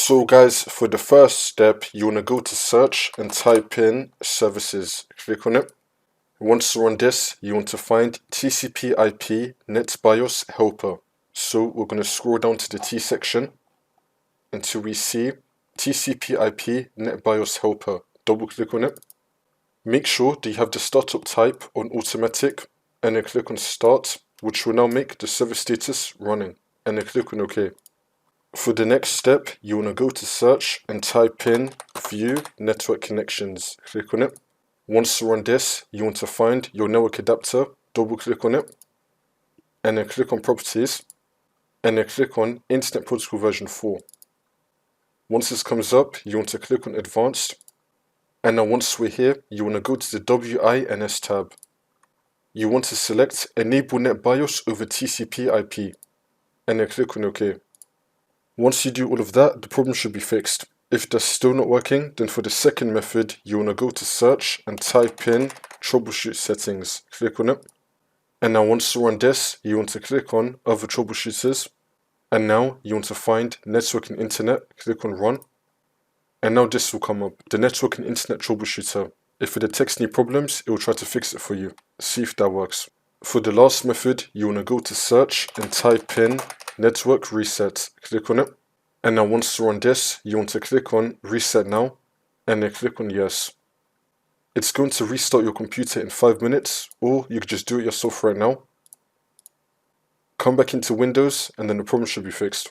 So guys, for the first step, you want to go to search and type in services. Click on it. Once you're on this, you want to find TCP IP NetBIOS helper. So we're going to scroll down to the T section until we see TCP IP NetBIOS helper. Double click on it. Make sure that you have the startup type on automatic and then click on start, which will now make the server status running, and then click on OK. For the next step, you want to go to search and type in view network connections. Click on it. Once you're on this, you want to find your network adapter, double click on it, and then click on properties, and then click on Internet Protocol version 4. Once this comes up, you want to click on advanced, and now once we're here, you want to go to the WINS tab. You want to select enable NetBIOS over TCP IP, and then click on OK. Once you do all of that, the problem should be fixed. If that's still not working, then for the second method, you want to go to search and type in troubleshoot settings. Click on it. And now once you're on this, you want to click on other troubleshooters. And now you want to find network and internet. Click on run. And now this will come up, the network and internet troubleshooter. If it detects any problems, it will try to fix it for you. See if that works. For the last method, you want to go to search and type in network reset. Click on it. And now once you're on this, you want to click on reset now, and then click on yes. It's going to restart your computer in 5 minutes, or you could just do it yourself right now. Come back into Windows, and then the problem should be fixed.